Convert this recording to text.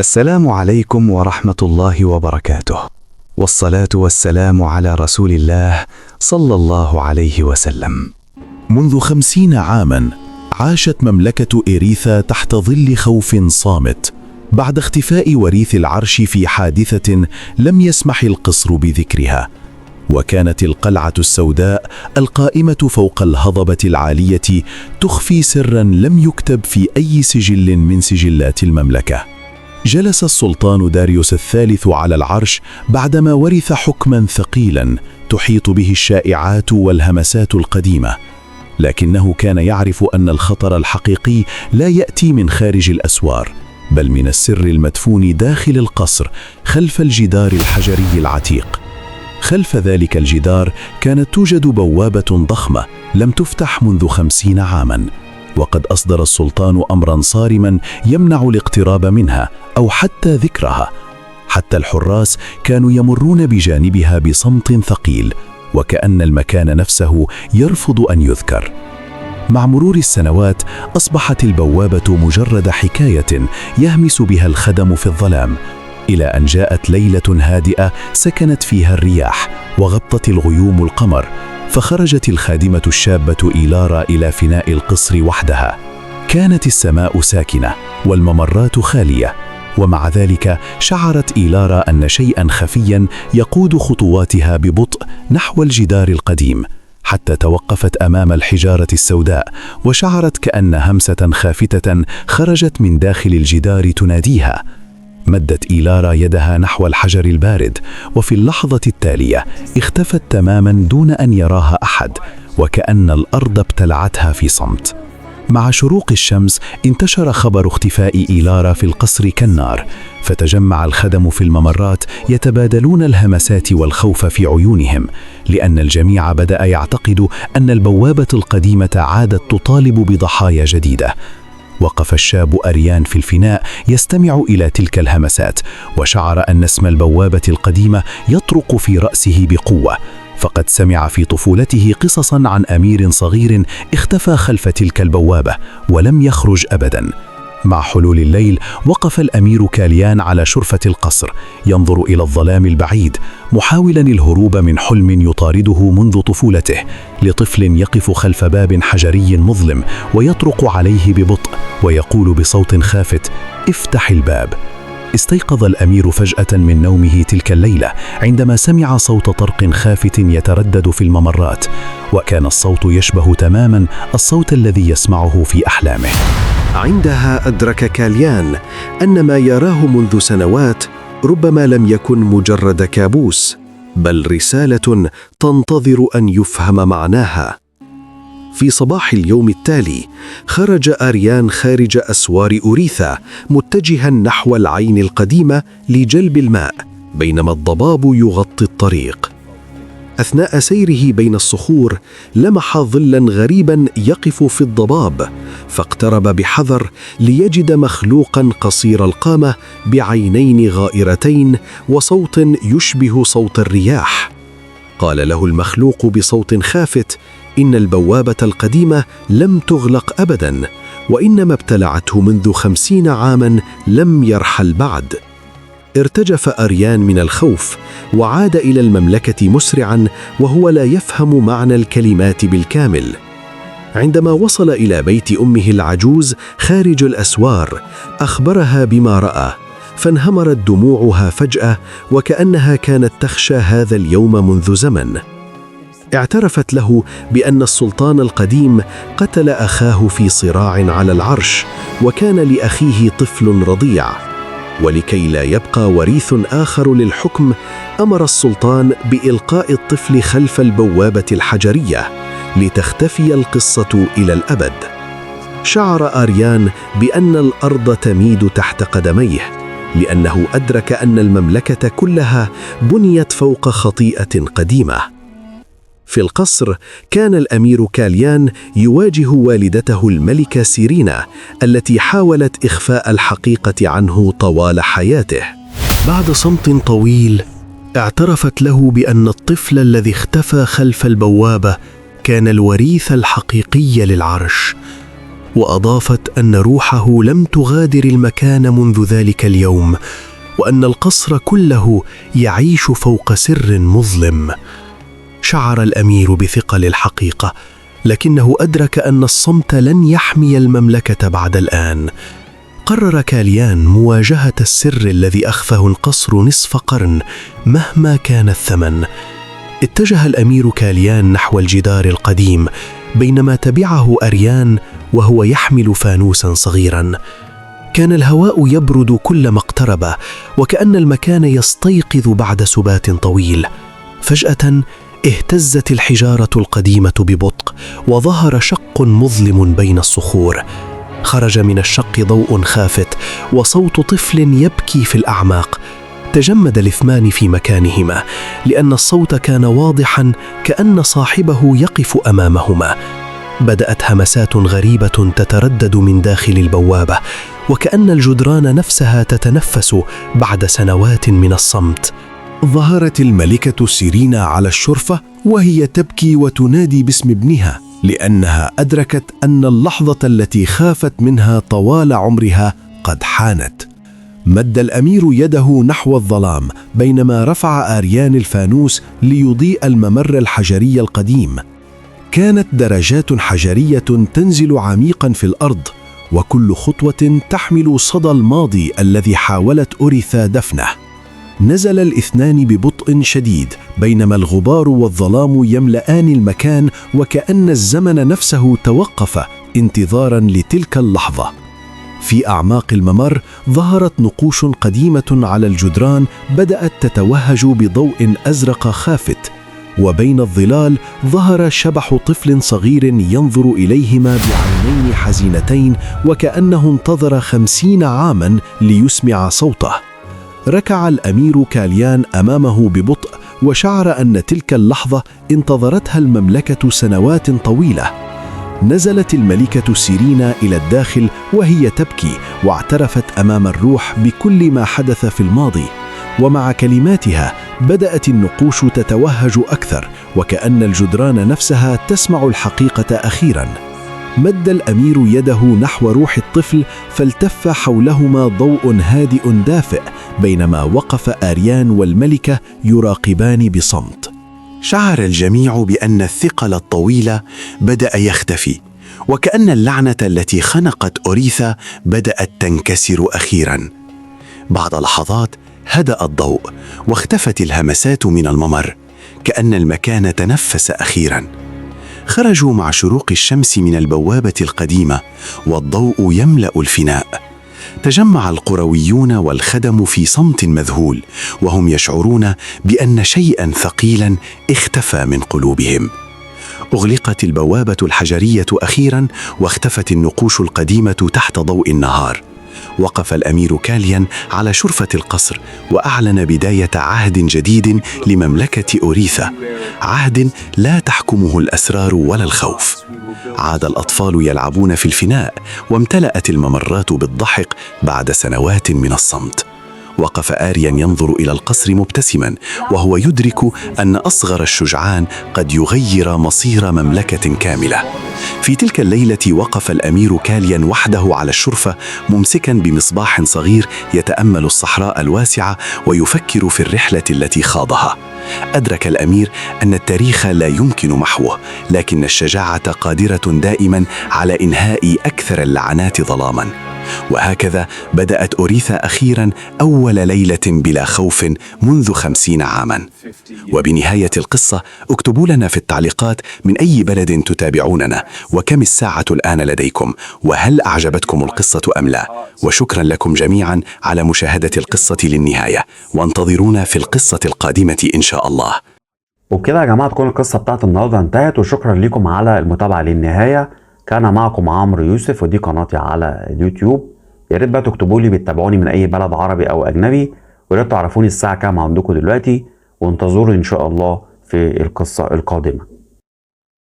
السلام عليكم ورحمة الله وبركاته، والصلاة والسلام على رسول الله صلى الله عليه وسلم. منذ 50 عاماً عاشت مملكة إريثا تحت ظل خوف صامت بعد اختفاء وريث العرش في حادثة لم يسمح القصر بذكرها. وكانت القلعة السوداء القائمة فوق الهضبة العالية تخفي سراً لم يكتب في أي سجل من سجلات المملكة. جلس السلطان داريوس الثالث على العرش بعدما ورث حكماً ثقيلاً تحيط به الشائعات والهمسات القديمة، لكنه كان يعرف أن الخطر الحقيقي لا يأتي من خارج الأسوار، بل من السر المدفون داخل القصر خلف الجدار الحجري العتيق. خلف ذلك الجدار كانت توجد بوابة ضخمة لم تفتح منذ 50 عاماً، وقد أصدر السلطان أمراً صارماً يمنع الاقتراب منها أو حتى ذكرها. حتى الحراس كانوا يمرون بجانبها بصمت ثقيل، وكأن المكان نفسه يرفض أن يذكر. مع مرور السنوات أصبحت البوابة مجرد حكاية يهمس بها الخدم في الظلام، إلى أن جاءت ليلة هادئة سكنت فيها الرياح وغطت الغيوم القمر، فخرجت الخادمة الشابة إيلارا إلى فناء القصر وحدها. كانت السماء ساكنة والممرات خالية، ومع ذلك شعرت إيلارا أن شيئاً خفياً يقود خطواتها ببطء نحو الجدار القديم، حتى توقفت أمام الحجارة السوداء وشعرت كأن همسة خافتة خرجت من داخل الجدار تناديها. مدت إيلارا يدها نحو الحجر البارد، وفي اللحظة التالية اختفت تماماً دون أن يراها أحد، وكأن الأرض ابتلعتها في صمت. مع شروق الشمس انتشر خبر اختفاء إيلارا في القصر كالنار، فتجمع الخدم في الممرات يتبادلون الهمسات والخوف في عيونهم، لأن الجميع بدأ يعتقد أن البوابة القديمة عادت تطالب بضحايا جديدة. وقف الشاب أريان في الفناء يستمع إلى تلك الهمسات، وشعر أن اسم البوابة القديمة يطرق في رأسه بقوة، فقد سمع في طفولته قصصاً عن أمير صغير اختفى خلف تلك البوابة ولم يخرج أبداً. مع حلول الليل وقف الأمير كاليان على شرفة القصر ينظر إلى الظلام البعيد، محاولاً الهروب من حلم يطارده منذ طفولته، لطفل يقف خلف باب حجري مظلم ويطرق عليه ببطء ويقول بصوت خافت: افتح الباب. استيقظ الأمير فجأة من نومه تلك الليلة عندما سمع صوت طرق خافت يتردد في الممرات، وكان الصوت يشبه تماماً الصوت الذي يسمعه في أحلامه. عندها أدرك كاليان أن ما يراه منذ سنوات ربما لم يكن مجرد كابوس، بل رسالة تنتظر أن يفهم معناها. في صباح اليوم التالي خرج أريان خارج أسوار أريثا متجها نحو العين القديمة لجلب الماء، بينما الضباب يغطي الطريق. أثناء سيره بين الصخور لمح ظلاً غريباً يقف في الضباب، فاقترب بحذر ليجد مخلوقاً قصير القامة بعينين غائرتين وصوت يشبه صوت الرياح. قال له المخلوق بصوت خافت إن البوابة القديمة لم تغلق أبداً، وإنما ابتلعته منذ 50 عاماً لم يرحل بعد. ارتجف أريان من الخوف وعاد إلى المملكة مسرعاً وهو لا يفهم معنى الكلمات بالكامل. عندما وصل إلى بيت أمه العجوز خارج الأسوار أخبرها بما رأى، فانهمرت دموعها فجأة وكأنها كانت تخشى هذا اليوم منذ زمن. اعترفت له بأن السلطان القديم قتل أخاه في صراع على العرش، وكان لأخيه طفل رضيع، ولكي لا يبقى وريث آخر للحكم أمر السلطان بإلقاء الطفل خلف البوابة الحجرية لتختفي القصة إلى الأبد. شعر أريان بأن الأرض تميد تحت قدميه، لأنه أدرك أن المملكة كلها بنيت فوق خطيئة قديمة. في القصر كان الأمير كاليان يواجه والدته الملكة سيرينا التي حاولت إخفاء الحقيقة عنه طوال حياته. بعد صمت طويل اعترفت له بأن الطفل الذي اختفى خلف البوابة كان الوريث الحقيقي للعرش، وأضافت أن روحه لم تغادر المكان منذ ذلك اليوم، وأن القصر كله يعيش فوق سر مظلم. شعر الأمير بثقل الحقيقة، لكنه أدرك أن الصمت لن يحمي المملكة بعد الآن. قرر كاليان مواجهة السر الذي أخفاه القصر نصف قرن مهما كان الثمن. اتجه الأمير كاليان نحو الجدار القديم، بينما تبعه أريان وهو يحمل فانوسا صغيرا. كان الهواء يبرد كلما اقترب، وكأن المكان يستيقظ بعد سبات طويل. فجأة اهتزت الحجارة القديمة ببطء، وظهر شق مظلم بين الصخور. خرج من الشق ضوء خافت وصوت طفل يبكي في الأعماق. تجمد الاثنان في مكانهما، لأن الصوت كان واضحا، كأن صاحبه يقف أمامهما. بدأت همسات غريبة تتردد من داخل البوابة، وكأن الجدران نفسها تتنفس بعد سنوات من الصمت. ظهرت الملكة سيرينا على الشرفة وهي تبكي وتنادي باسم ابنها، لأنها أدركت أن اللحظة التي خافت منها طوال عمرها قد حانت. مد الأمير يده نحو الظلام، بينما رفع آريان الفانوس ليضيء الممر الحجري القديم. كانت درجات حجرية تنزل عميقا في الأرض، وكل خطوة تحمل صدى الماضي الذي حاولت أوريثا دفنه. نزل الاثنان ببطء شديد، بينما الغبار والظلام يملآن المكان، وكأن الزمن نفسه توقف انتظارا لتلك اللحظة. في أعماق الممر ظهرت نقوش قديمة على الجدران، بدأت تتوهج بضوء أزرق خافت، وبين الظلال ظهر شبح طفل صغير ينظر إليهما بعينين حزينتين، وكأنه انتظر 50 عاما ليسمع صوته. ركع الأمير كاليان أمامه ببطء، وشعر أن تلك اللحظة انتظرتها المملكة سنوات طويلة. نزلت الملكة سيرينا إلى الداخل وهي تبكي، واعترفت أمام الروح بكل ما حدث في الماضي. ومع كلماتها بدأت النقوش تتوهج أكثر، وكأن الجدران نفسها تسمع الحقيقة أخيرا. مد الأمير يده نحو روح الطفل، فالتف حولهما ضوء هادئ دافئ، بينما وقف آريان والملكة يراقبان بصمت. شعر الجميع بأن الثقل الطويل بدأ يختفي، وكأن اللعنة التي خنقت أوريثا بدأت تنكسر أخيرا. بعد لحظات هدأ الضوء، واختفت الهمسات من الممر، كأن المكان تنفس أخيرا. خرجوا مع شروق الشمس من البوابة القديمة، والضوء يملأ الفناء. تجمع القرويون والخدم في صمت مذهول، وهم يشعرون بأن شيئا ثقيلا اختفى من قلوبهم. أغلقت البوابة الحجرية أخيرا، واختفت النقوش القديمة تحت ضوء النهار. وقف الأمير كاليان على شرفة القصر، وأعلن بداية عهد جديد لمملكة أوريثا، عهد لا تحكمه الأسرار ولا الخوف. عاد الأطفال يلعبون في الفناء، وامتلأت الممرات بالضحك بعد سنوات من الصمت. وقف آريان ينظر إلى القصر مبتسما، وهو يدرك أن أصغر الشجعان قد يغير مصير مملكة كاملة. في تلك الليلة وقف الأمير كاليان وحده على الشرفة، ممسكا بمصباح صغير يتأمل الصحراء الواسعة ويفكر في الرحلة التي خاضها. أدرك الأمير أن التاريخ لا يمكن محوه، لكن الشجاعة قادرة دائما على إنهاء أكثر اللعنات ظلاما. وهكذا بدأت أوريثا أخيرا أول ليلة بلا خوف منذ 50 عاما. وبنهاية القصة اكتبوا لنا في التعليقات من أي بلد تتابعوننا، وكم الساعة الآن لديكم، وهل أعجبتكم القصة أم لا. وشكرا لكم جميعا على مشاهدة القصة للنهاية، وانتظرونا في القصة القادمة إن شاء الله. وبكده يا جماعة تكون القصة بتاعت النهاردة انتهت، وشكرا لكم على المتابعة للنهاية. كان معكم عمرو يوسف، ودي قناتي على اليوتيوب. يا ريت بقى تكتبوا لي بتتابعوني من اي بلد عربي او اجنبي، ويا ريت تعرفوني الساعة كام عندكم دلوقتي، وانتظروا ان شاء الله في القصة القادمة.